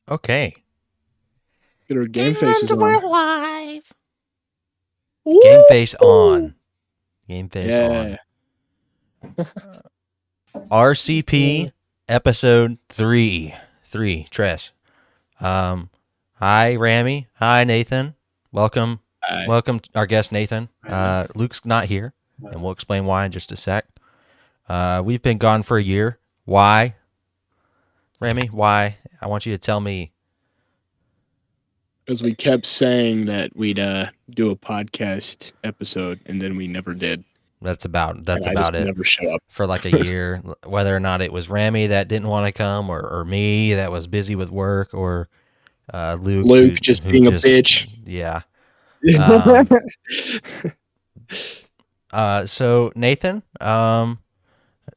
Okay. Get our game faces on. We're live. Game face on. Game face on. RCP episode 3. 3. Tress. Hi, Rami. Hi, Nathan. Welcome. Hi. Welcome, our guest, Nathan. Luke's not here, and we'll explain why in just a sec. We've been gone for a year. Why? Rami, why? I want you to tell me. Because we kept saying that we'd do a podcast episode, and then we never did. That's about it. it. Never show up for like a year, whether or not it was Rami that didn't want to come, or me that was busy with work, or Luke who being a bitch. Yeah. So Nathan,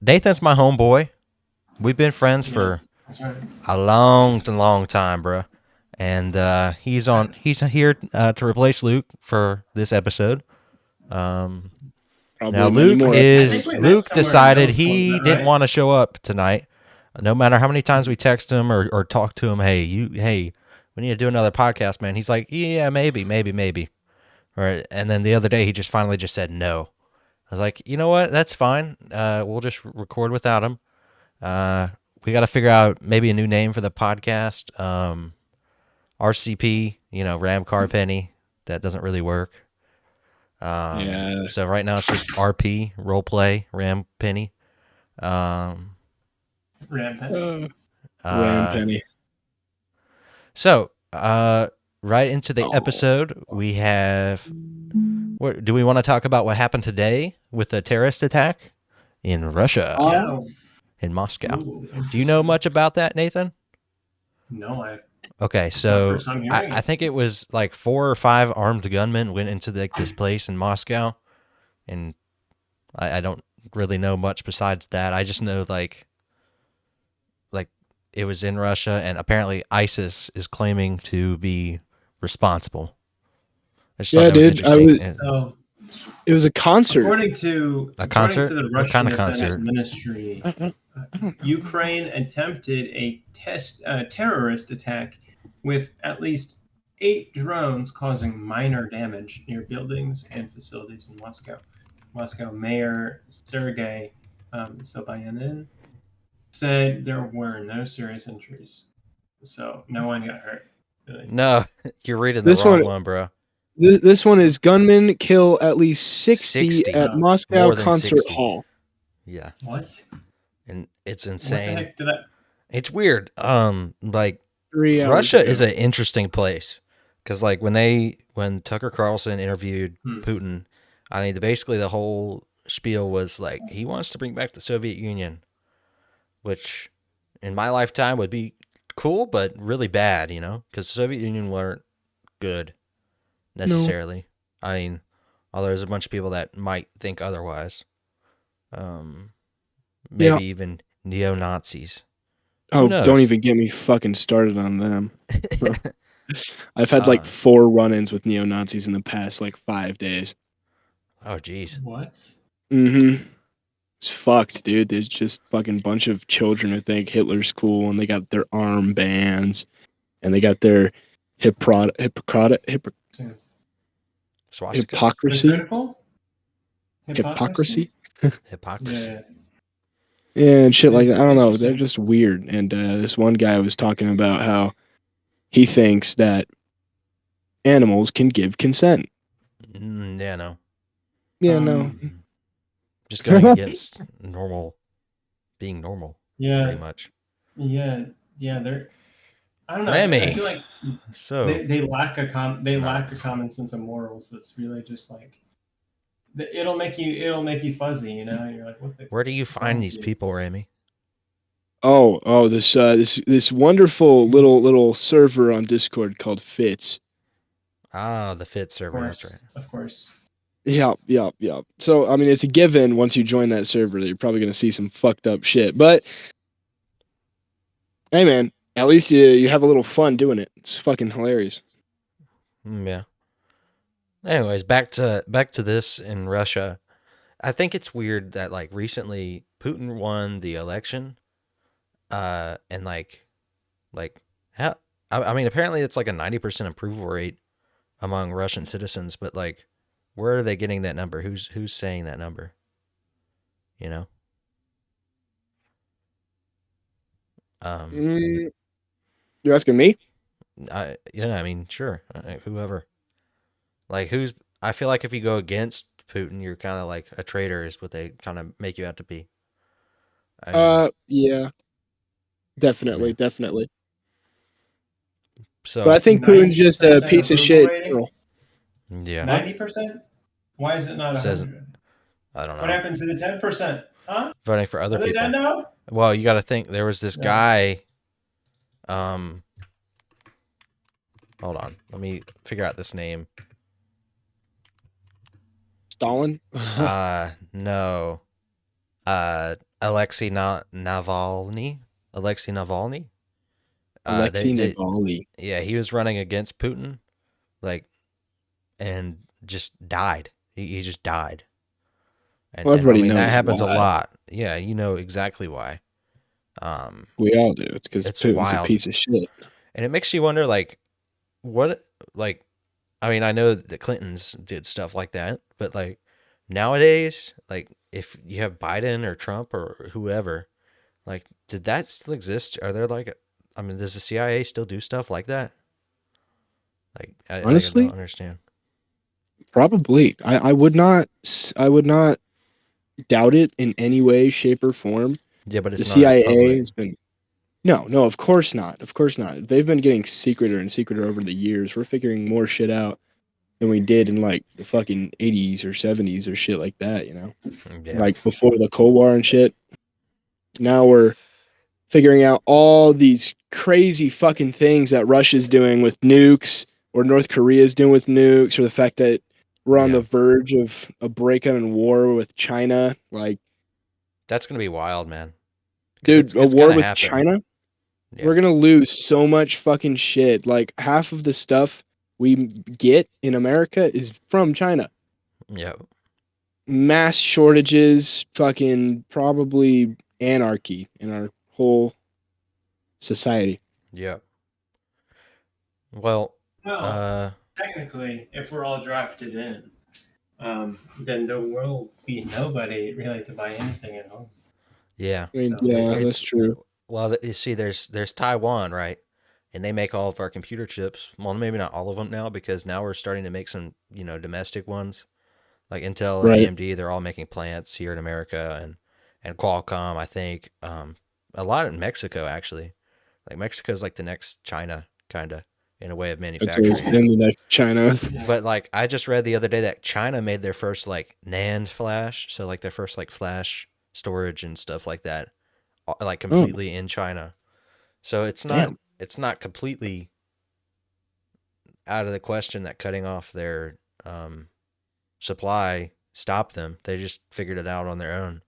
Nathan's my homeboy. We've been friends for a long time, bro. And he's here to replace Luke for this episode. Now Luke decided he didn't want to show up tonight. No matter how many times we text him or talk to him, hey, we need to do another podcast, man. He's like, yeah, maybe. Right. And then the other day he just finally just said no. I was like, you know what? That's fine. We'll just record without him. We got to figure out maybe a new name for the podcast. RCP, Ram Car Penny. That doesn't really work. So right now it's just RP, role play, Ram Penny. Ram Penny. Ram Penny. So, right into the episode, we have. Do we want to talk about what happened today with the terrorist attack in Russia, in Moscow? Do you know much about that, Nathan? No, Okay, so I think it was like 4 or 5 armed gunmen went into this place in Moscow, and I don't really know much besides that. I just know like it was in Russia, and apparently ISIS is claiming to be responsible. Dude. It was a concert. According to the Russian Defense Ministry, Ukraine attempted a terrorist attack with at least 8 drones causing minor damage near buildings and facilities in Moscow. Moscow Mayor Sergei Sobyanin said there were no serious injuries, so no one got hurt. Really. No, you're reading the wrong one, bro. This one is gunmen kill at least 60 at Moscow concert hall. Yeah. What? And it's insane. What the heck It's weird. Like Russia is an interesting place because like when Tucker Carlson interviewed Putin, I mean basically the whole spiel was like he wants to bring back the Soviet Union, which in my lifetime would be cool but really bad, because the Soviet Union weren't good necessarily. No. I mean, although there's a bunch of people that might think otherwise. Maybe even neo-Nazis. Oh, don't even get me fucking started on them. I've had like 4 run-ins with neo-Nazis in the past like 5 days. Oh, geez. What? Mm-hmm. It's fucked, dude. There's just fucking bunch of children who think Hitler's cool, and they got their armbands, and they got their hypocrisy. Yeah, and shit like that. I don't know. They're just weird. And this one guy was talking about how he thinks that animals can give consent. Yeah, no. Yeah, no. Just going against being normal. Yeah, pretty much. Yeah, they're. I don't know. Rami. I feel like they lack a common sense of morals. That's really just like it'll make you fuzzy. You're like, what the? Where do you find these people, Rami? Oh, this wonderful little server on Discord called Fits. Ah, the Fits server. That's right. Of course. Yeah. So, I mean, it's a given once you join that server that you're probably going to see some fucked up shit. But, hey, man, at least you have a little fun doing it. It's fucking hilarious. Yeah. Anyways, back to this in Russia. I think it's weird that, like, recently Putin won the election. And, like, I mean, apparently it's like a 90% approval rate among Russian citizens, but like, where are they getting that number? Who's saying that number? You know? You're asking me? I mean, sure, whoever. Like, I feel like if you go against Putin, you're kind of like a traitor, is what they kind of make you out to be. I mean, Yeah, yeah. definitely. So, But I think Putin's just a 90% piece of approval shit. rating? yeah. 90%? Why is it not It says, 100? I don't What know. happened to the 10%? Huh? Voting for other Are they dead people. now? Well, you got to think there was this guy. Hold on. Let me figure out this name. Stalin? No. Alexei Navalny. Alexei Navalny. Alexei Navalny. Yeah, he was running against Putin, like, and just died. He just died. Well, And I everybody mean that knows happens a why. lot. Yeah, you know exactly why. We all do. It's because It's Putin's a wild, piece of shit. and it makes you wonder, like, what, like, I mean, I know the Clintons did stuff like that, but like nowadays, like if you have Biden or Trump or whoever, like, did that still exist? Are there like, I mean, does the CIA still do stuff like that? Like, I don't Honestly, understand. probably. I would not. I would not doubt it in any way, shape, or form. Yeah, but The it's not as CIA public. has been. No, of course not. Of course not. They've been getting secreter and secreter over the years. We're figuring more shit out than we did in like the fucking 80s or 70s or shit like that, you know? Yeah, Like before the Cold War and shit. Now we're figuring out all these crazy fucking things that Russia's doing with nukes or North Korea's doing with nukes or the fact that we're on yeah, the verge of a breakout in war with China. Like, that's gonna be wild, man. Because dude, a it's war gonna with happen. China? We're Yeah, gonna lose so much fucking shit. Like half of the stuff we get in America is from China. yeah, Mass shortages, fucking probably anarchy in our whole society. yeah. Well, Well, technically, if we're all drafted in, then there will be nobody really to buy anything at home. yeah. I mean, So, yeah, that's It's true. well, you see, there's Taiwan, right? And they make all of our computer chips. Well, maybe not all of them now, because now we're starting to make some, domestic ones, like Intel and Right. AMD. They're all making plants here in America, and Qualcomm, I think. A lot in Mexico, actually. Like Mexico's like the next China, kind of, in a way of That's always manufacturing. been the next China. But like I just read the other day that China made their first like NAND flash, so like their first like flash storage and stuff like that, like Oh, completely in China. So damn. it's not completely out of the question that cutting off their supply stopped them. They just figured it out on their own.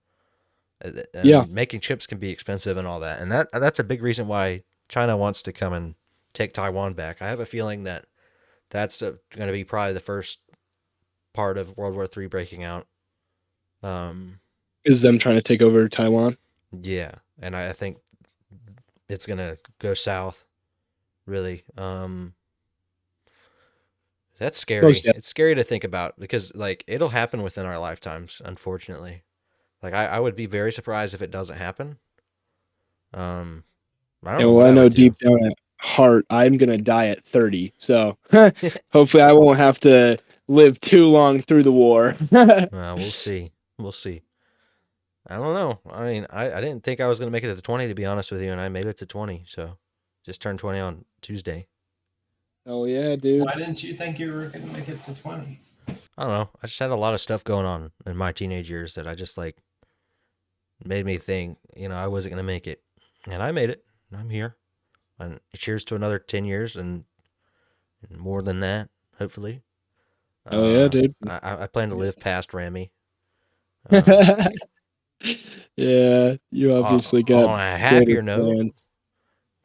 Yeah. And making chips can be expensive and all that, and that's a big reason why China wants to come and take Taiwan back. I have a feeling that that's going to be probably the first part of World War III breaking out. Is them trying to take over Taiwan? Yeah, and I think it's gonna go south. Really, that's Most scary. definitely. It's scary to think about because like it'll happen within our lifetimes. Unfortunately, like I would be very surprised if it doesn't happen. Um, I don't Yeah, know well, what I I know would do. deep down at heart, I'm gonna die at 30. So hopefully, I won't have to live too long through the war. We'll see. We'll see. I don't know. I mean, I didn't think I was gonna make it to 20, to be honest with you, and I made it to 20. So, just turned 20 on Tuesday. Oh yeah, dude. why didn't you think you were going to make it to 20? I don't know. I just had a lot of stuff going on in my teenage years that I just like made me think, I wasn't gonna make it, and I made it. I'm here, and cheers to another 10 years and more than that, hopefully. Oh yeah, dude. I plan to live past Rami. Um, Yeah, you obviously got on a greater happier note, plans.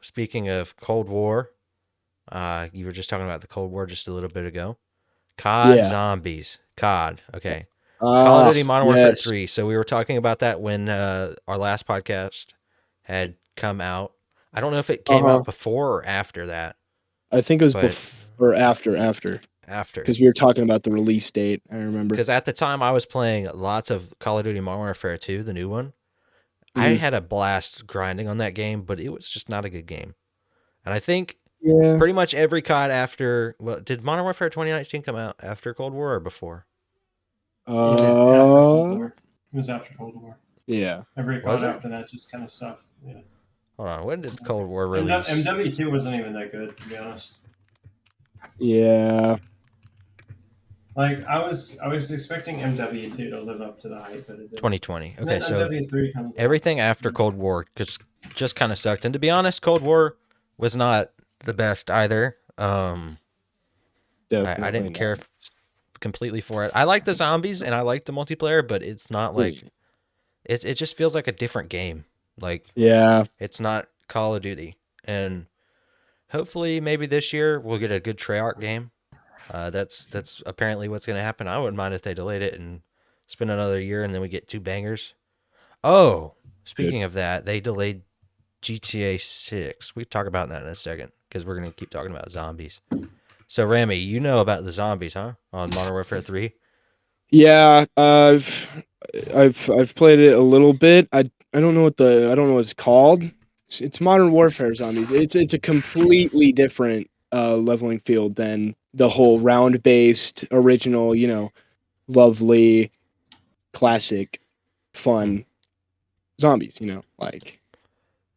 speaking of Cold War, you were just talking about the Cold War just a little bit ago. COD Yeah. zombies. COD. Okay. Call of Ah, Duty Modern Warfare yes. 3. So we were talking about that when our last podcast had come out. I don't know if it came Uh-huh. out before or after that. I think it was before or after. After. Because we were talking about the release date, I remember. Because at the time I was playing lots of Call of Duty Modern Warfare 2, the new one. I had a blast grinding on that game, but it was just not a good game. And I think pretty much every COD after... Well, did Modern Warfare 2019 come out after Cold War or before? After Cold War. It was after Cold War. Yeah. Every COD after that just kind of sucked. Yeah. Hold on, when did Cold War release? MW2 wasn't even that good, to be honest. Yeah. Like I was expecting MW2 to live up to the hype, but it didn't. 2020. Okay, so MW3 comes everything after Cold War just kind of sucked. And to be honest, Cold War was not the best either. I didn't care completely for it. I like the zombies and I like the multiplayer, but it's not like it just feels like a different game. Like it's not Call of Duty. And hopefully maybe this year we'll get a good Treyarch game. That's apparently what's going to happen. I wouldn't mind if they delayed it and spend another year and then we get 2 bangers. Oh, speaking of that, they delayed GTA 6. We can talk about that in a second because we're going to keep talking about zombies. So, Rami, you know about the zombies, huh? On Modern Warfare 3? Yeah, I've played it a little bit. I don't know what it's called. It's Modern Warfare zombies. It's a completely different leveling field than the whole round-based original, lovely, classic, fun zombies. Like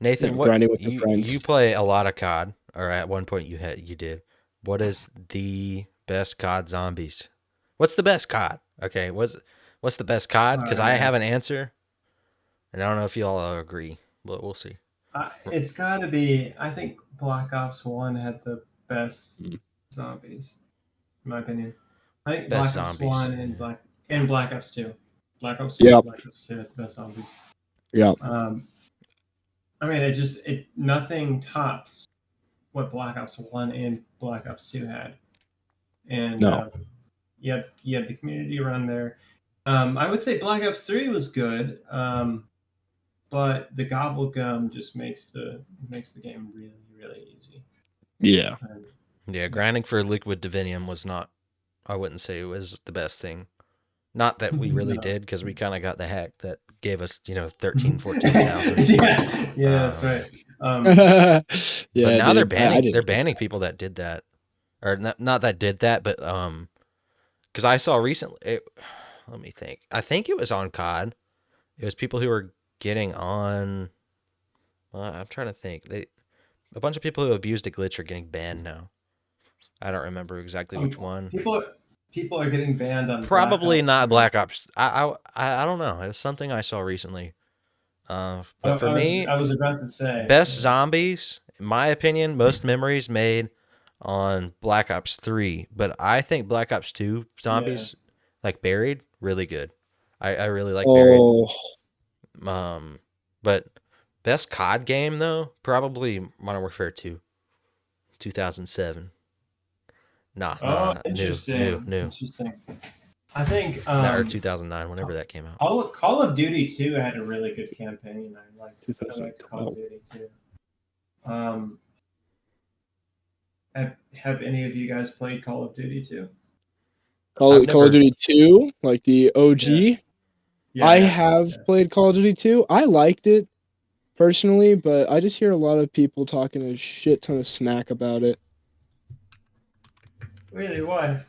Nathan, grinding with your friends. You play a lot of COD, or at one point you did. What is the best COD zombies? What's the best COD? Okay, what's the best COD? Because I have an answer, and I don't know if you all agree, but we'll see. It's got to be. I think Black Ops 1 had the best zombies, in my opinion. I think best Black Ops zombies. 1 and Black Ops 2. Black Ops 2 and Black Ops 2 had the best zombies. Yeah. I mean, nothing tops what Black Ops 1 and Black Ops 2 had. And you had the community around there. I would say Black Ops 3 was good, but the gobble gum just makes the game really, really easy. Yeah. Grinding for Liquid Divinium was not, I wouldn't say it was the best thing. Not that we really did, because we kind of got the hack that gave us, 13, 14,000. That's right. But now they're banning people that did that, or not that did that, but because I saw recently. Let me think. I think it was on COD. It was people who were getting on. I'm trying to think. A bunch of people who abused a glitch are getting banned now. I don't remember exactly which one. People are getting banned on. Probably not Black Ops. I don't know. It was something I saw recently. But for me, I was about to say best zombies, in my opinion, most memories made on Black Ops 3. But I think Black Ops 2 zombies, like Buried, really good. I really like Buried. But best COD game though, probably Modern Warfare 2, 2007. Nah. Interesting. New. Interesting. I think or 2009, whenever that came out. Call of Duty 2 had a really good campaign. I liked Call of Duty 2. Have any of you guys played Call of Duty 2? Call of Duty 2, like the OG? I have played Call of Duty 2. I liked it personally, but I just hear a lot of people talking a shit ton of smack about it. Really? Why?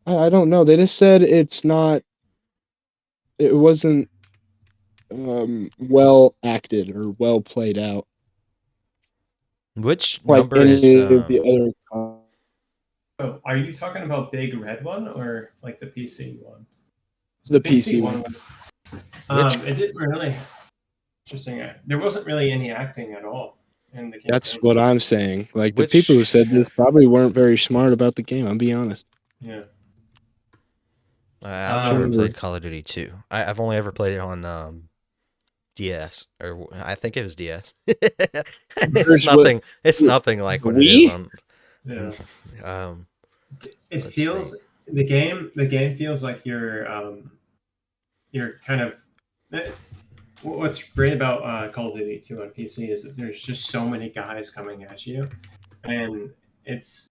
I don't know. They just said it wasn't well acted or well played out. Which number is the other? Oh, are you talking about Big Red one or like the PC one? The PC one was. It didn't really. Interesting. There wasn't really any acting at all in the game. That's what I'm saying. Like the people who said this probably weren't very smart about the game. I'll be honest. Yeah. I've never played Call of Duty 2. I've only ever played it on DS, or I think it was DS. It's nothing like what it is on. Yeah. It feels the game feels like you're kind of. What's great about Call of Duty 2 on PC is that there's just so many guys coming at you, and it's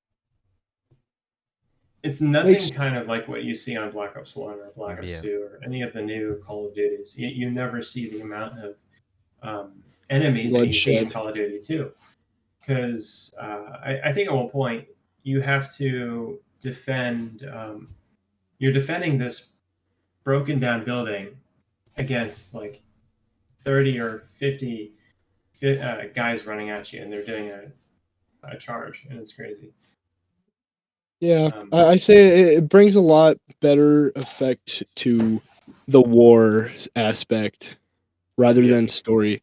nothing kind of like what you see on Black Ops 1 or Black Ops 2 or any of the new Call of Duties. You never see the amount of enemies that you see in Call of Duty 2. Because I think at one point you have to defend, you're defending this broken down building against like 30 or 50 guys running at you, and they're doing a charge, and it's crazy. Yeah, I say it brings a lot better effect to the war aspect rather than story,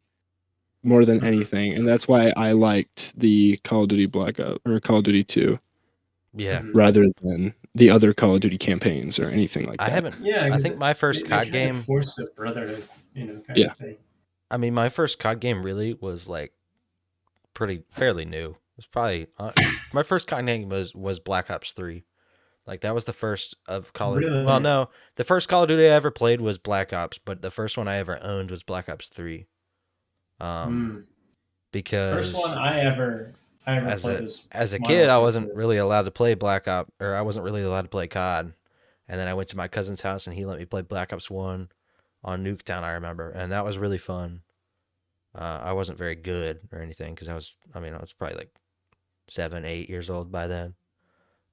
more than anything, and that's why I liked the Call of Duty Black Ops or Call of Duty 2. Yeah. Rather than the other Call of Duty campaigns or anything like that. I haven't. Yeah, I think my first COD game force of brotherhood, kind of thing. I mean, my first COD game really was like fairly new. It was probably my first COD game was Black Ops 3. Like that was the first of Call of Duty. Well, no, the first Call of Duty I ever played was Black Ops, but the first one I ever owned was Black Ops 3. Because first one I ever as a kid, I wasn't really allowed to play Black Ops, or I wasn't really allowed to play COD. And then I went to my cousin's house and he let me play Black Ops 1 on Nuketown, I remember, and that was really fun. I wasn't very good or anything because I was probably like 7, 8 years old by then.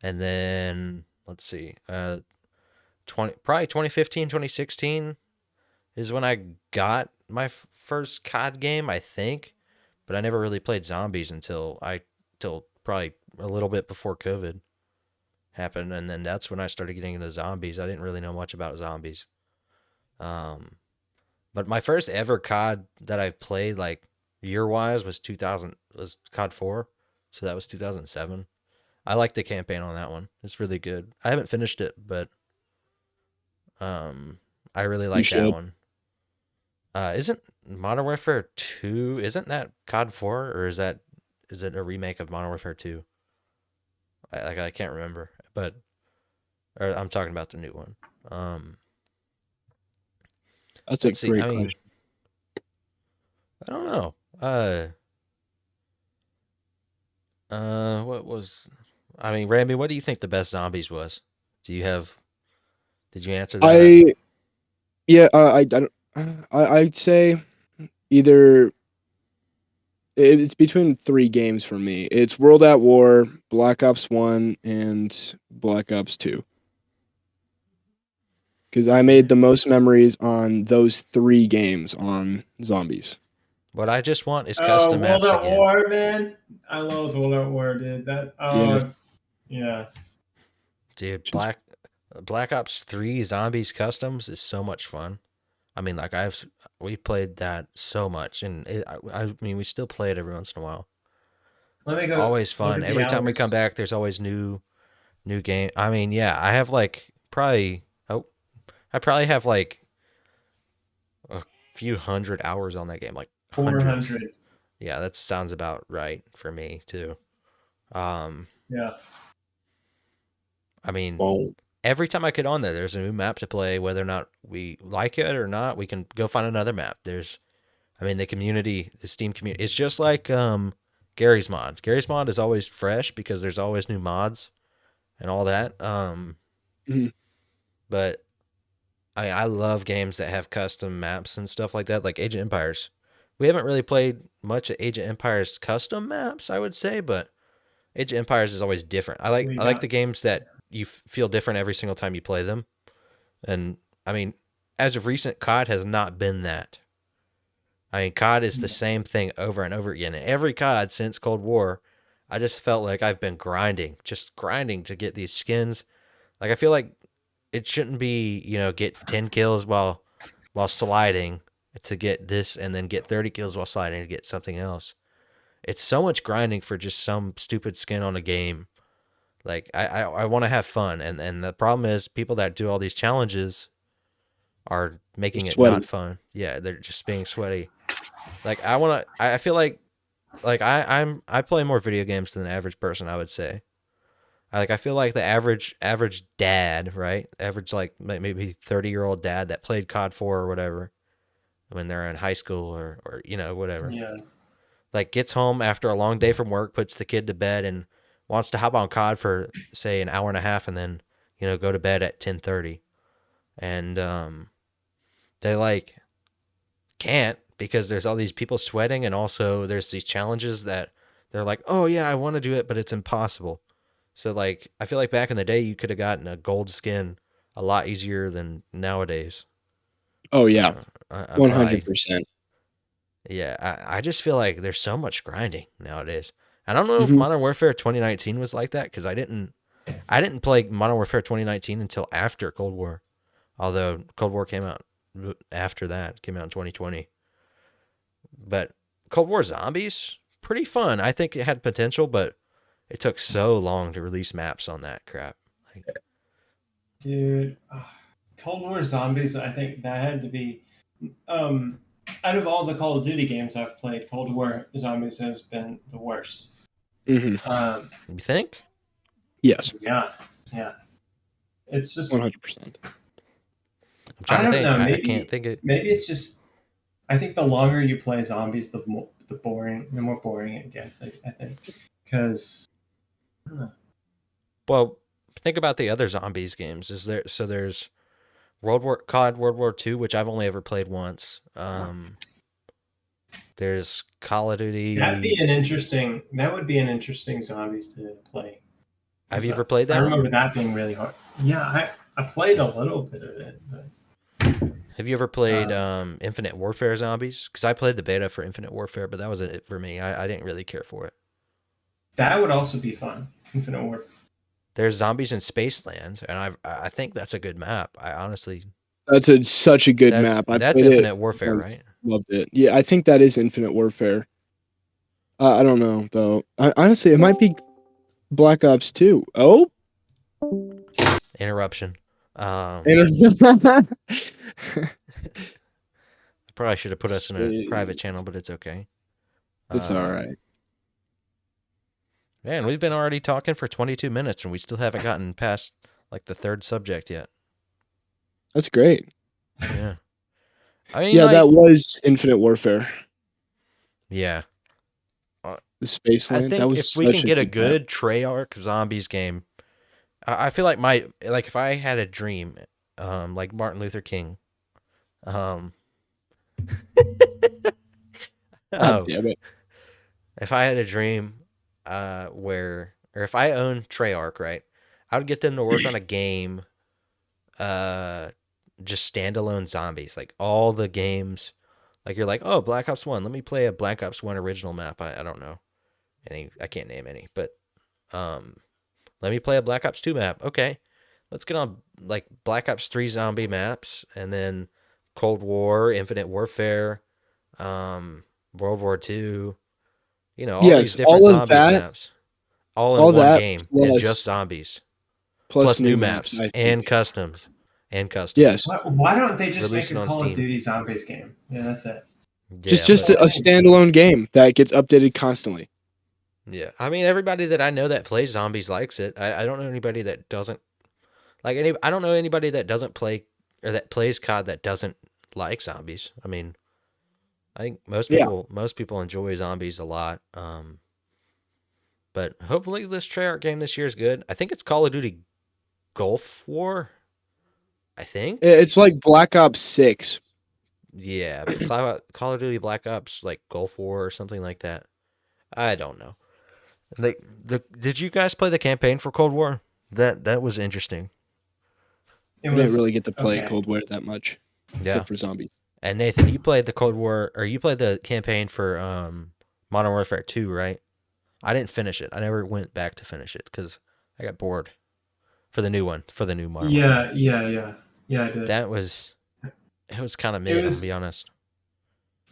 And then let's see, probably 2015, 2016 is when I got my first COD game, I think. But I never really played zombies until probably a little bit before COVID happened, and then that's when I started getting into zombies. I didn't really know much about zombies. But my first ever COD that I played, like year-wise, was COD 4, so that was 2007. I like the campaign on that one. It's really good. I haven't finished it, but I really like that one. Isn't Modern Warfare 2, isn't that COD 4, or is it a remake of Modern Warfare 2? I can't remember, or I'm talking about the new one. That's a great question. I don't know. What was? I mean, Ramby, what do you think the best zombies was? Did you answer that? I'd say either it's between 3 games for me. It's World at War, Black Ops 1, and Black Ops 2. Because I made the most memories on those 3 games on zombies. What I just want is custom maps again. World at War, man. I love World at War, dude. Yeah. Dude, Black Ops 3 Zombies Customs is so much fun. I mean, like we played that so much, and we still play it every once in a while. It's always fun. Every time we come back, there's always new game. I mean, yeah, I have like I probably have like a few hundred hours on that game, like 400. Yeah, that sounds about right for me too. Yeah. I mean, every time I get on there, there's a new map to play. Whether or not we like it or not, we can go find another map. The Steam community, it's just like Gary's Mod. Gary's Mod is always fresh because there's always new mods and all that. But I love games that have custom maps and stuff like that, like Age of Empires. We haven't really played much of Age of Empires custom maps, I would say, but Age of Empires is always different. I like the games that you feel different every single time you play them. And I mean, as of recent, COD has not been that. I mean, COD is the same thing over and over again. And every COD since Cold War, I just felt like I've been grinding to get these skins. Like, I feel like it shouldn't be, get 10 kills while sliding to get this, and then get 30 kills while sliding to get something else. It's so much grinding for just some stupid skin on a game. Like, I want to have fun, and the problem is people that do all these challenges are making it not fun. Yeah, they're just being sweaty. Like, I feel like I play more video games than the average person, I would say. I feel like the average dad, right? Average, like, maybe 30-year-old dad that played COD 4 or whatever when they're in high school or whatever. Yeah. Like, gets home after a long day from work, puts the kid to bed, and wants to hop on COD for say an hour and a half and then go to bed at 10:30, and they like can't because there's all these people sweating, and also there's these challenges that they're like, oh yeah, I want to do it, but it's impossible. So like I feel like back in the day you could have gotten a gold skin a lot easier than nowadays. Oh yeah, 100%. Yeah, I just feel like there's so much grinding nowadays. I don't know if Modern Warfare 2019 was like that because I didn't play Modern Warfare 2019 until after Cold War. Although Cold War came out after that, came out in 2020. But Cold War Zombies, pretty fun. I think it had potential, but it took so long to release maps on that crap. Dude, Cold War Zombies, I think that had to be... out of all the Call of Duty games I've played, Cold War Zombies has been the worst. You think? Yes. Yeah. It's just 100%. I'm trying to think. I can't think it. Maybe it's just. I think the longer you play zombies, the more boring it gets. I think because. Well, think about the other zombies games. There's COD World War II, which I've only ever played once. There's Call of Duty. That would be an interesting zombies to play. Have you ever played that? I remember that being really hard. Yeah, I played a little bit of it. But... Have you ever played Infinite Warfare Zombies? Because I played the beta for Infinite Warfare, but that wasn't it for me. I didn't really care for it. That would also be fun. Infinite Warfare. There's Zombies in Spaceland, and I think that's a good map. I honestly... That's such a good map. That's Infinite Warfare, right? Loved it. Yeah, I think that is Infinite Warfare. I don't know, though. Honestly, it might be Black Ops 2. Oh? Interruption. I probably should have put us in a private channel, but it's okay. It's all right. Man, we've been already talking for 22 minutes, and we still haven't gotten past like the third subject yet. That's great. Yeah. I mean, that was Infinite Warfare. Yeah. The Spaceland. I think that was if we can get a good Treyarch Zombies game, I feel like if I had a dream, like Martin Luther King, God damn it. If I had a dream, or if I owned Treyarch, right, I would get them to work on a game, just standalone zombies, like all the games, like you're like, oh, Black Ops 1, let me play a Black Ops 1 original map. I don't know any, I can't name any, but let me play a Black Ops 2 map. Okay, let's get on like Black Ops 3 zombie maps, and then Cold War, Infinite Warfare, World War II, all these different zombies maps, all in one game, and just zombies, plus new maps and customs. Yes. Why don't they just make a Call of Duty Zombies game? Yeah, that's it. Yeah, just a standalone game that gets updated constantly. Yeah, I mean, everybody that I know that plays zombies likes it. I don't know anybody that doesn't like any. I don't know anybody that doesn't play or that plays COD that doesn't like zombies. I mean, I think most people enjoy zombies a lot. But hopefully this Treyarch game this year is good. I think it's Call of Duty Gulf War. I think it's like Black Ops 6. Yeah, Call of Duty Black Ops, like Gulf War or something like that. I don't know. Did you guys play the campaign for Cold War? That was interesting. I didn't really get to play Cold War that much, except for zombies. And Nathan, you played the Cold War, or you played the campaign for Modern Warfare 2, right? I didn't finish it. I never went back to finish it because I got bored for the new one, for the new Modern Warfare. Yeah, I did. It was kind of mid, to be honest.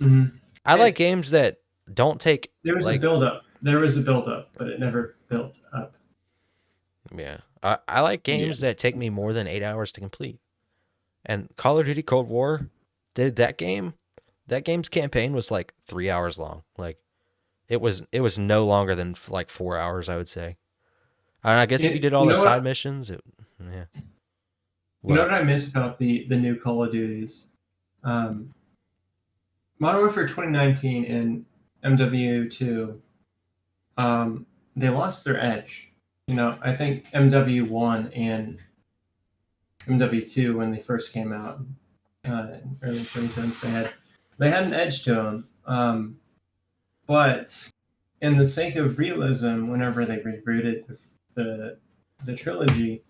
Mm-hmm. I like games that don't take... There was a build-up. But it never built up. Yeah. I like games that take me more than 8 hours to complete. And Call of Duty Cold War, that game's campaign was like 3 hours long. Like, it was no longer than like 4 hours, I would say. And I guess if you did all the side missions, yeah. You know what I miss about the new Call of Duties? Modern Warfare 2019 and MW2, they lost their edge. I think MW1 and MW2 when they first came out in early 2010s, they had an edge to them. But in the sake of realism, whenever they rebooted the trilogy,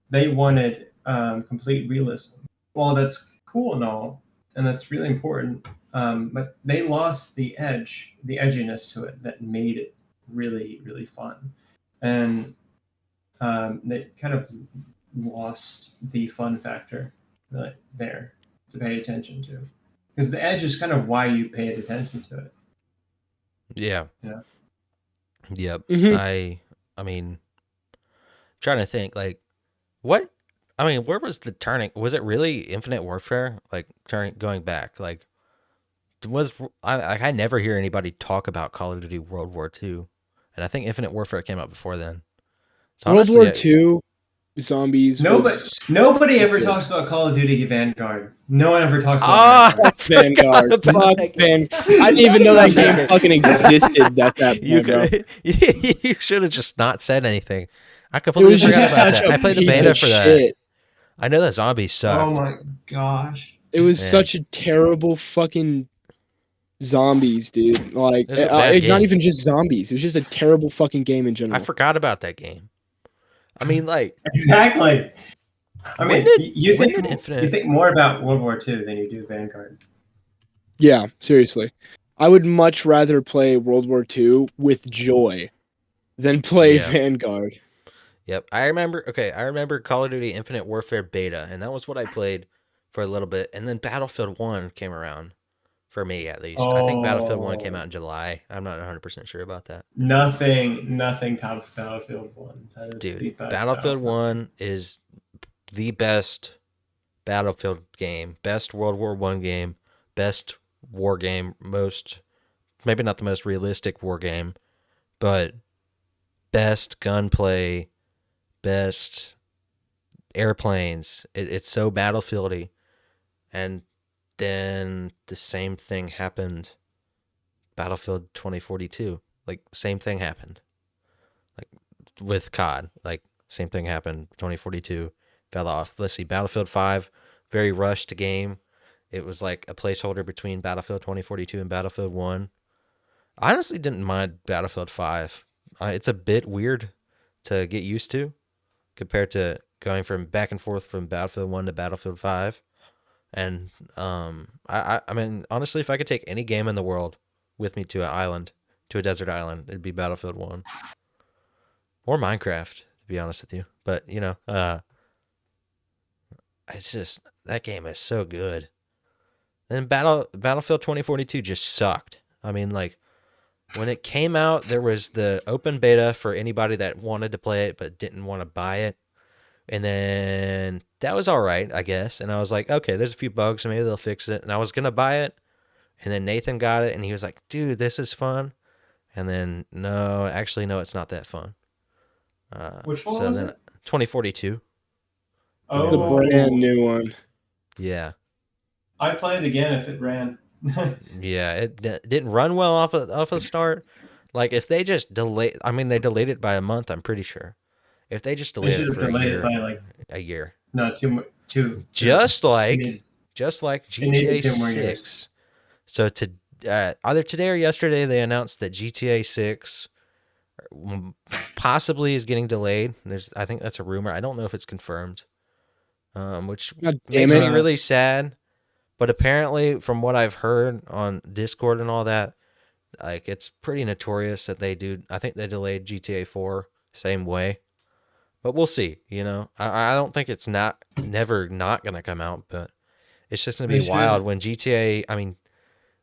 they wanted complete realism. Well, that's cool and all, and that's really important. But they lost the edge, the edginess to it that made it really, really fun. And they kind of lost the fun factor there to pay attention to. Because the edge is kind of why you paid attention to it. Yeah. Yeah. Yep. Mhm. I mean, trying to think, like, what? I mean, where was the turning? Was it really Infinite Warfare? Like, going back, like, I never hear anybody talk about Call of Duty World War II, and I think Infinite Warfare came out before then. So World honestly, War II zombies. Nobody ever talks about Call of Duty Vanguard. No one ever talks about Vanguard. Fuck Vanguard. I didn't even know that game fucking existed at that point, bro. You should have just not said anything. I completely forgot about that. I played the beta for that. I know that zombies sucked. Oh my gosh. It was such a terrible fucking zombies, dude. Like, not even just zombies. It was just a terrible fucking game in general. I forgot about that game. I mean, like, exactly. I mean, you think more about World War II than you do Vanguard. Yeah, seriously. I would much rather play World War II with joy than play Vanguard. Yep. I remember Call of Duty Infinite Warfare beta, and that was what I played for a little bit. And then Battlefield 1 came around, for me at least. I think Battlefield 1 came out in July. I'm not 100% sure about that. Nothing tops Battlefield 1. That is dude, the best Battlefield 1 is the best Battlefield game, best World War I game, best war game, maybe not the most realistic war game, but best gunplay, best airplanes. It's so Battlefieldy. And then the same thing happened Battlefield 2042. Like, same thing happened. Like, with COD. Like, same thing happened. 2042 fell off. Let's see, Battlefield 5, very rushed game. It was like a placeholder between Battlefield 2042 and Battlefield 1. I honestly didn't mind Battlefield 5. It's a bit weird to get used to compared to going from back and forth from Battlefield 1 to Battlefield 5. And I mean, honestly, if I could take any game in the world with me to a desert island, it'd be Battlefield 1. Or Minecraft, to be honest with you. But, it's just, that game is so good. Then Battlefield 2042 just sucked. I mean, like, when it came out, there was the open beta for anybody that wanted to play it but didn't want to buy it. And then that was all right, I guess. And I was like, okay, there's a few bugs, so maybe they'll fix it. And I was going to buy it. And then Nathan got it, and he was like, dude, this is fun. And then, no, it's not that fun. Which one was it? 2042. Oh, the brand new one. Yeah. I'd play it again if it ran. Yeah, it didn't run well off the start. Like, if they just delayed it by a month, I'm pretty sure. If they just delayed it for a year. No, two. Just like GTA 6. So either today or yesterday, they announced that GTA 6 possibly is getting delayed. I think that's a rumor. I don't know if it's confirmed. Which makes me really sad. But apparently, from what I've heard on Discord and all that, like, it's pretty notorious that they do. I think they delayed GTA 4 same way. But we'll see. I don't think it's never not gonna come out, but it's just gonna be wild when GTA. I mean,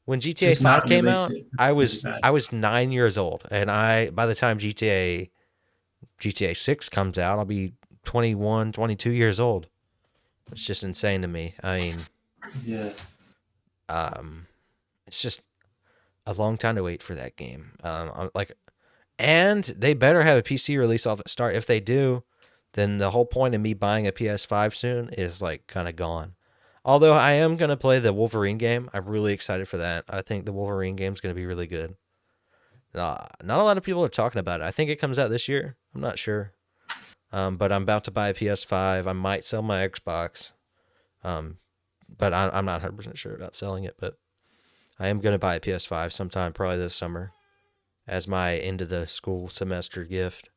when GTA 5 came out, I was 9 years old, and by the time GTA 6 comes out, I'll be 21, 22 years old. It's just insane to me. I mean, yeah. It's just a long time to wait for that game. And they better have a PC release off the start. If they do, then the whole point of me buying a PS5 soon is like kind of gone. Although I am going to play the Wolverine game. I'm really excited for that. I think the Wolverine game is going to be really good. not a lot of people are talking about it. I think it comes out this year. I'm not sure. But I'm about to buy a PS5. I might sell my Xbox. But I'm not 100% sure about selling it. But I am going to buy a PS5 sometime, probably this summer, as my end of the school semester gift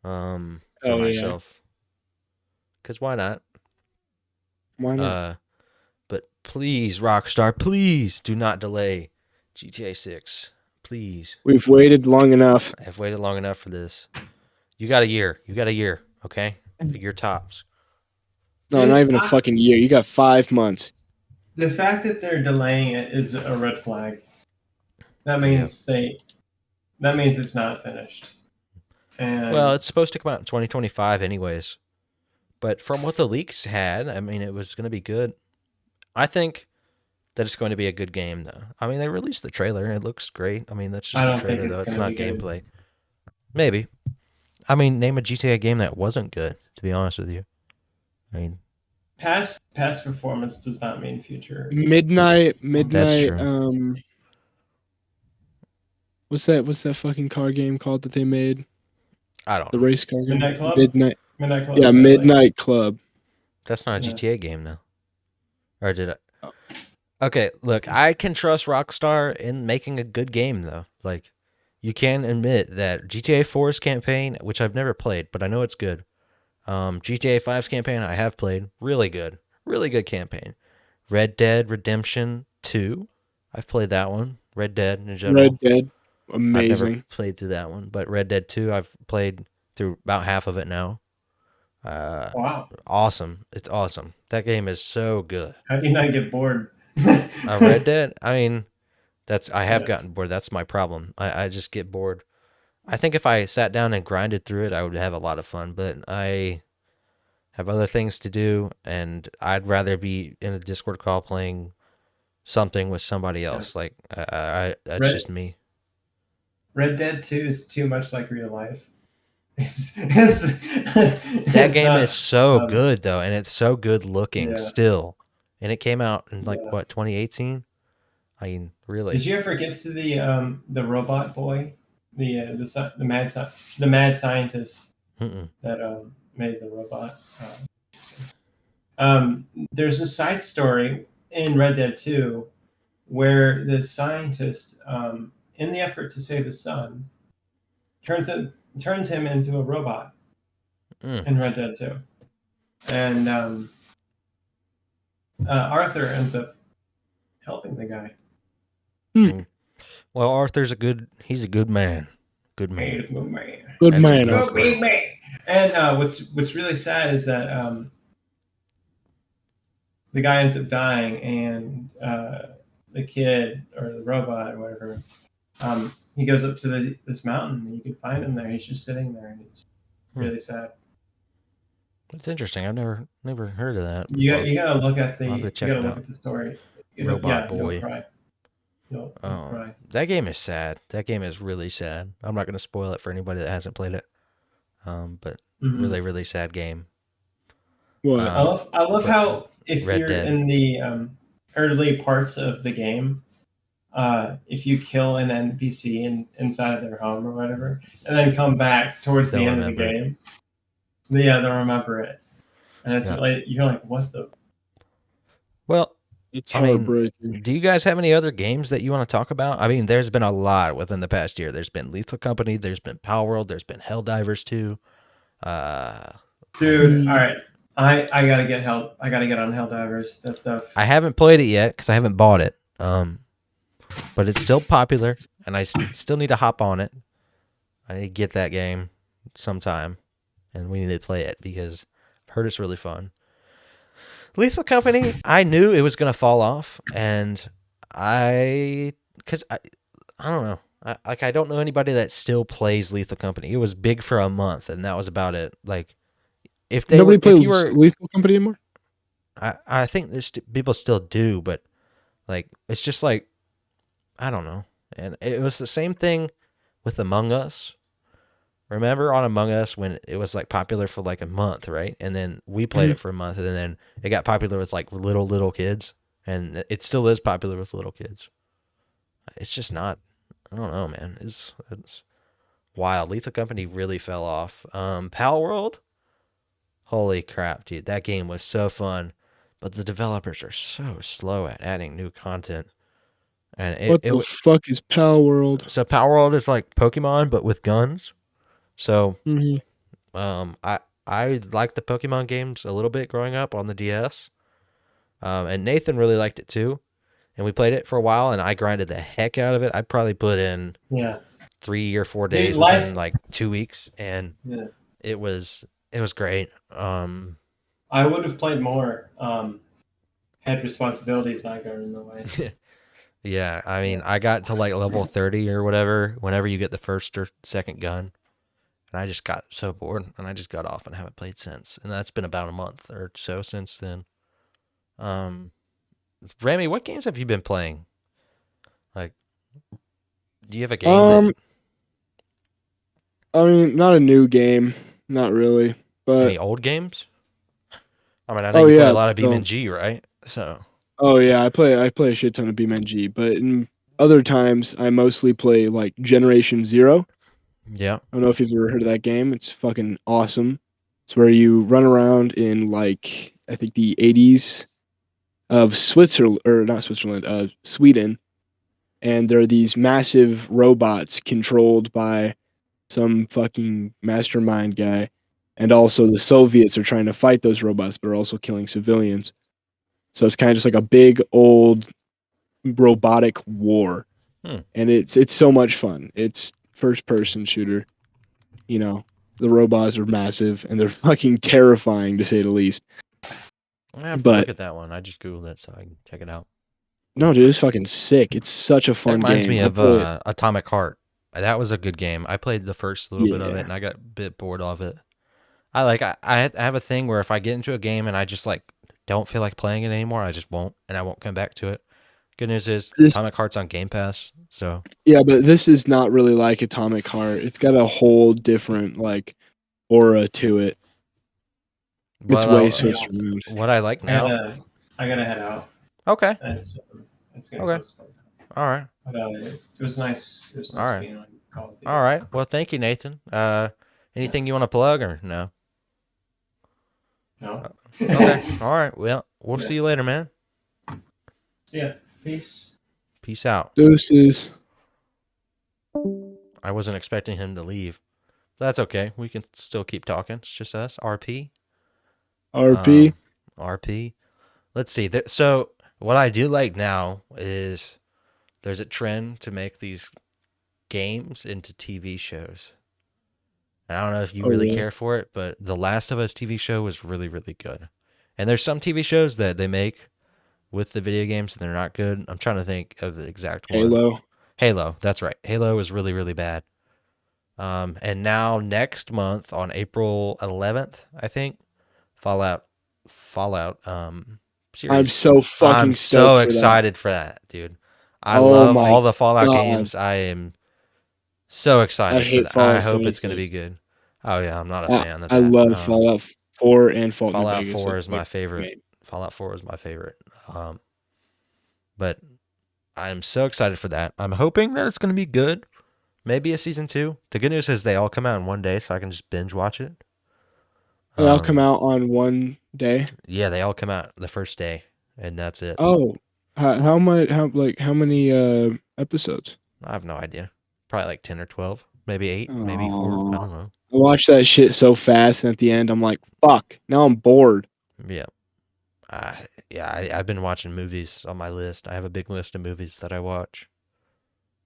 for myself. Because why not? Why not? But please, Rockstar, please do not delay GTA 6. Please. We've waited long enough. I've waited long enough for this. You got a year. Okay? A year tops. No, not even a fucking year. You got 5 months. The fact that they're delaying it is a red flag. That means that means it's not finished. And well, it's supposed to come out in 2025 anyways. But from what the leaks had, I mean, it was going to be good. I think that it's going to be a good game, though. I mean, they released the trailer, and it looks great. I mean, that's just a trailer, though. It's not gameplay. Maybe. I mean, name a GTA game that wasn't good, to be honest with you. I mean, past performance does not mean future. Midnight. That's true. What's that fucking car game called that they made? I don't know. The race car game? Midnight Club? Midnight Club. Yeah, Midnight Club. That's not a GTA game, though. Or did I? Oh. Okay, look, I can trust Rockstar in making a good game, though. Like, you can admit that GTA 4's campaign, which I've never played, but I know it's good. GTA 5's campaign, I have played. Really good. Really good campaign. Red Dead Redemption 2, I've played that one. Red Dead in general. Red Dead, amazing. I've never played through that one, but Red Dead 2, I've played through about half of it now. Wow. Awesome. It's awesome. That game is so good. How do you not get bored? Red Dead, I mean, I have gotten bored. That's my problem. I just get bored. I think if I sat down and grinded through it, I would have a lot of fun, but I have other things to do, and I'd rather be in a Discord call playing something with somebody else. Like, that's just me. Red Dead 2 is too much like real life. That game is so good, though, and it's so good looking still. And it came out in, 2018? I mean, really. Did you ever get to the robot boy? The mad scientist that made the robot. There's a side story in Red Dead 2 where the scientist, in the effort to save his son, turns him into a robot in Red Dead 2, and Arthur ends up helping the guy. Well, Arthur's he's a good man. Good man. Good man. And what's really sad is that the guy ends up dying, and the kid or the robot or whatever, he goes up to this mountain, and you can find him there. He's just sitting there, and it's really sad. That's interesting. I've never heard of that. You gotta look at the story. Robot boy. You'll cry. You'll cry. That game is sad. That game is really sad. I'm not going to spoil it for anybody that hasn't played it. But really, really sad game. What? I love how if Red you're Dead. In the early parts of the game, if you kill an NPC inside of their home or whatever, and then come back towards the end of the game, they'll remember it, and it's like you're like, what the? Well, it's heartbreaking. Do you guys have any other games that you want to talk about? I mean, there's been a lot within the past year. There's been Lethal Company, there's been Palworld, there's been Helldivers 2. Dude, all right. I gotta get help. I gotta get on Helldivers. That stuff. I haven't played it yet because I haven't bought it. But it's still popular, and I still need to hop on it. I need to get that game sometime, and we need to play it because I've heard it's really fun. Lethal Company, I knew it was going to fall off, and I don't know. I don't know anybody that still plays Lethal Company. It was big for a month, and that was about it. Like, if nobody plays Lethal Company anymore, I think there's people still do, but like it's just like I don't know. And it was the same thing with Among Us. Remember on Among Us when it was like popular for like a month, right? And then we played it for a month, and then it got popular with like little kids, and it still is popular with little kids. It's just not. I don't know, man. It's wild. Lethal Company really fell off. Pal World, holy crap, dude! That game was so fun, but the developers are so slow at adding new content. And What the fuck is Pal World? So Pal World is like Pokemon but with guns. So I liked the Pokemon games a little bit growing up on the DS. And Nathan really liked it too. And we played it for a while, and I grinded the heck out of it. I probably put in 3 or 4 days within like 2 weeks, and it was great. I would have played more. Had responsibilities not got in the way. Yeah, I mean, I got to like level 30 or whatever whenever you get the first or second gun, and I just got so bored, and I just got off and haven't played since. And that's been about a month or so since then. Remy, what games have you been playing? Like, do you have a game I mean, not a new game, not really, but any old games? I mean, I know you play a lot of BeamNG, right? So. Oh yeah, I play a shit ton of BeamNG, but in other times I mostly play like Generation Zero. Yeah. I don't know if you've ever heard of that game. It's fucking awesome. It's where you run around in like I think the 80s of Switzerland or not Switzerland, Sweden, and there are these massive robots controlled by some fucking mastermind guy, and also the Soviets are trying to fight those robots, but are also killing civilians. So it's kind of just like a big old robotic war, and it's so much fun. It's first person shooter. You know, the robots are massive and they're fucking terrifying to say the least. I have to look at that one. I just googled it so I can check it out. No, dude, it's fucking sick. It's such a fun game. That reminds me of Atomic Heart. That was a good game. I played the first little bit of it and I got a bit bored of it. I have a thing where if I get into a game and I just like don't feel like playing it anymore, I just won't, and I won't come back to it. Good news is Atomic Heart's on Game Pass, so yeah, but this is not really like Atomic Heart. It's got a whole different like aura to it. It's way switched around. What I like now, I gotta head out. Okay. It's okay. All right. But, it was nice. It was nice being on Call of Duty. All right. Well, thank you, Nathan. Anything you want to plug or no? No. Okay. All right. Well, we'll see you later, man. See ya. Peace. Peace out. Deuces. I wasn't expecting him to leave. That's okay. We can still keep talking. It's just us. RP. RP. Let's see. So what I do like now is there's a trend to make these games into TV shows. And I don't know if you really care for it, but The Last of Us TV show was really, really good. And there's some TV shows that they make with the video games and they're not good. I'm trying to think of the exact one. Halo. That's right. Halo is really, really bad. And now next month on April 11th, I think, Fallout series. I'm so fucking stoked excited for that, dude. I love all the Fallout games. I am so excited for that. I hope it's going to be good. Oh yeah, I'm not a fan of that. I love Fallout 4 and Fallout 4 is my favorite. Fallout 4 is my favorite. But I'm so excited for that. I'm hoping that it's going to be good. Maybe a season 2. The good news is they all come out in one day, so I can just binge watch it. They all come out on one day? Yeah, they all come out the first day, and that's it. Oh, how many episodes? I have no idea. Probably like 10 or 12, maybe 8, maybe 4. I don't know. I watched that shit so fast, and at the end, I'm like, fuck. Now I'm bored. Yeah. I've been watching movies on my list. I have a big list of movies that I watch.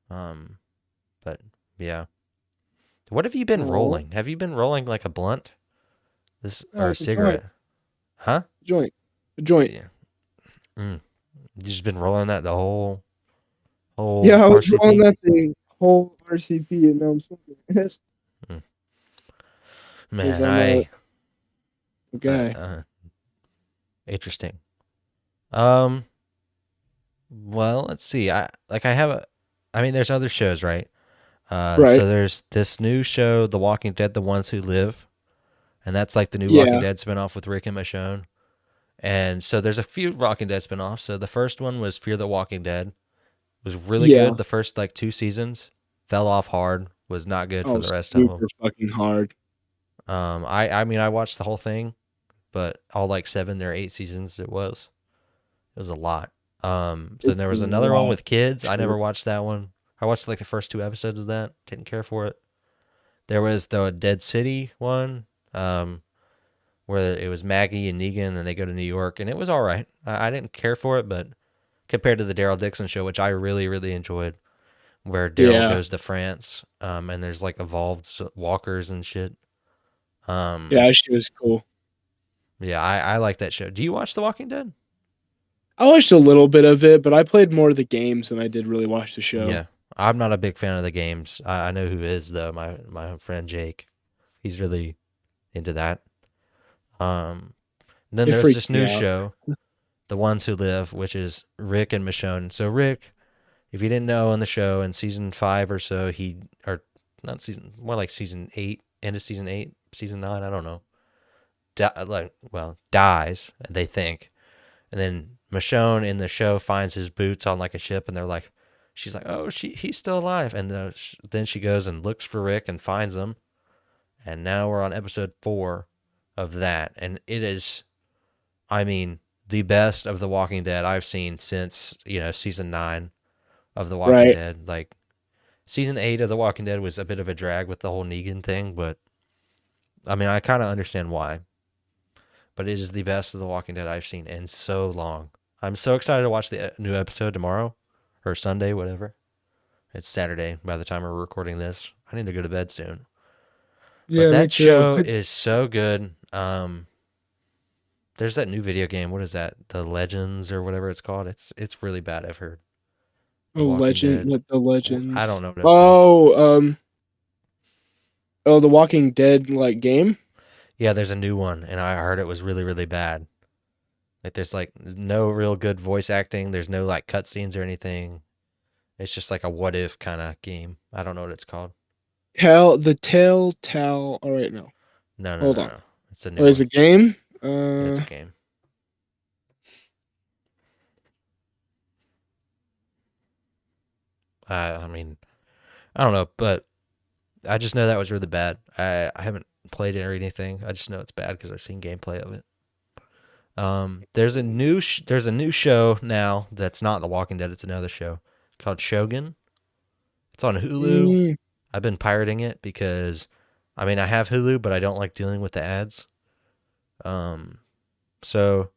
But yeah. What have you been rolling? Have you been rolling like a blunt? Or a cigarette? Huh? A joint. Yeah. You just been rolling that the whole yeah, I was RCP? Rolling that thing whole RCP, and now I'm smoking it. Man, okay. Interesting. Well, let's see. There's other shows, right? Right. So there's this new show, The Walking Dead: The Ones Who Live, and that's like the new Walking Dead spinoff with Rick and Michonne. And so there's a few Walking Dead spinoffs. So the first one was Fear the Walking Dead. It was really good. The first like 2 seasons. fell off hard. Was not good for Oh, the rest of them. super fucking hard. I mean, I watched the whole thing, but all like 7 or 8 seasons it was. It was a lot. Then It's there a was another one lot. with kids. I never watched that one. I watched like the first 2 episodes of that. Didn't care for it. There was the Dead City one, where it was Maggie and Negan, and they go to New York, and it was all right. I didn't care for it, but compared to the Daryl Dixon show, which I really, really enjoyed, where Daryl Yeah. goes to France, and there's like evolved walkers and shit. Yeah, she was cool. Yeah, I like that show. Do you watch The Walking Dead? I watched a little bit of it, but I played more of the games than I did really watch the show. Yeah, I'm not a big fan of the games. I know who is though. My friend Jake, he's really into that. Then It there's freaks this me new out. show, The Ones Who Live, which is Rick and Michonne. So Rick, if you didn't know, in the show in season 5 or so, not season, more like season 8, end of season 8, season 9, I don't know. Dies, they think. And then Michonne in the show finds his boots on like a ship, and she's like, oh, he's still alive. And then she goes and looks for Rick and finds him. And now we're on episode 4 of that. And it is, I mean, the best of The Walking Dead I've seen since, season 9 of The Walking Right. Dead. Like, season 8 of The Walking Dead was a bit of a drag with the whole Negan thing, but I mean, I kind of understand why. But it is the best of The Walking Dead I've seen in so long. I'm so excited to watch the new episode tomorrow or Sunday, whatever. It's Saturday by the time we're recording this. I need to go to bed soon. But Yeah, me that too. show is so good. There's that new video game. What is that? The Legends or whatever it's called. It's really bad, I've heard. The Walking Dead. The I Legends. don't know what it's called. The Walking Dead like game? Yeah, there's a new one, and I heard it was really, really bad. Like there's no real good voice acting. There's no like cutscenes or anything. It's just like a what if kind of game. I don't know what it's called. Telltale. All right, no. No, Hold on. It's a new Oh, is one. it a game? Yeah, it's a game. I mean, I don't know, but I just know that was really bad. I haven't played it or anything. I just know it's bad because I've seen gameplay of it. There's a new show now that's not The Walking Dead. It's another show called Shogun. It's on Hulu. Mm, I've been pirating it because, I mean, I have Hulu, but I don't like dealing with the ads. So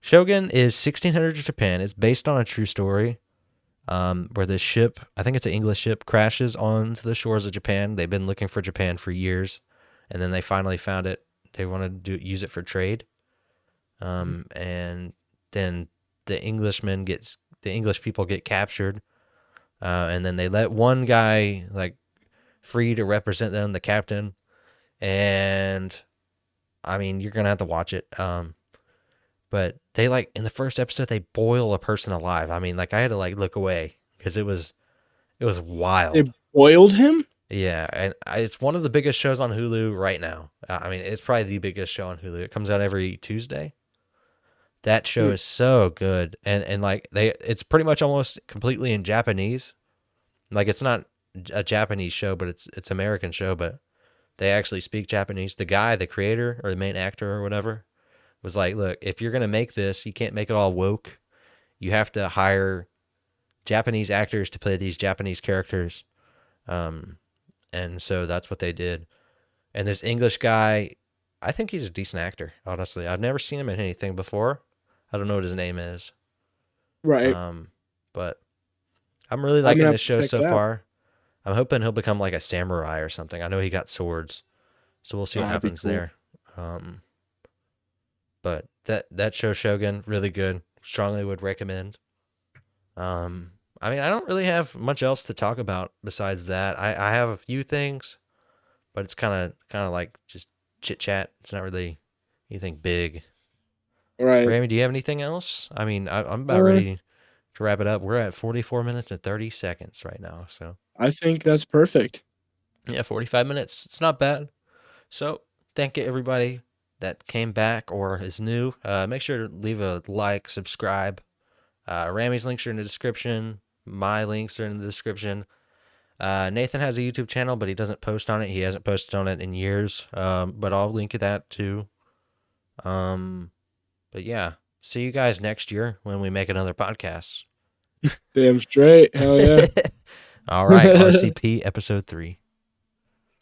Shogun is 1600 Japan. It's based on a true story. Where this ship, I think it's an English ship, crashes onto the shores of Japan. They've been looking for Japan for years, and then they finally found it. They wanted to use it for trade. And then the English people get captured, and then they let one guy like free to represent them, the captain. And I mean, you're gonna have to watch it. But they like in the first episode they boil a person alive. I mean, like I had to like look away because it was wild. they boiled him? Yeah, and it's one of the biggest shows on Hulu right now. I mean, it's probably the biggest show on Hulu. It comes out every Tuesday. That show is so good, and like it's pretty much almost completely in Japanese. Like it's not a Japanese show, but it's American show, but they actually speak Japanese. The guy, the creator or the main actor or whatever, was like, look, if you're gonna make this, you can't make it all woke. You have to hire Japanese actors to play these Japanese characters, and so that's what they did. And this English guy, I think he's a decent actor. Honestly, I've never seen him in anything before. I don't know what his name is. Right. But I'm really I'm liking gonna have this to show check so it out. far. I'm hoping he'll become like a samurai or something. I know he got swords, so we'll see what That'd be happens cool. there. But that show Shogun, really good. Strongly would recommend. I mean, I don't really have much else to talk about besides that. I have a few things, but it's kind of like just chit chat. It's not really anything big. Right. Ramy, do you have anything else? I mean, I'm about ready to wrap it up. We're at 44 minutes and 30 seconds right now. So I think that's perfect. yeah, 45 minutes. It's not bad. So thank you everybody that came back or is new. Make sure to leave a like, subscribe. Ramy's links are in the description. My links are in the description. Nathan has a YouTube channel, but he doesn't post on it. He hasn't posted on it in years. But I'll link that too. But yeah, see you guys next year when we make another podcast. Damn straight. Hell yeah. All right, RCP episode 3.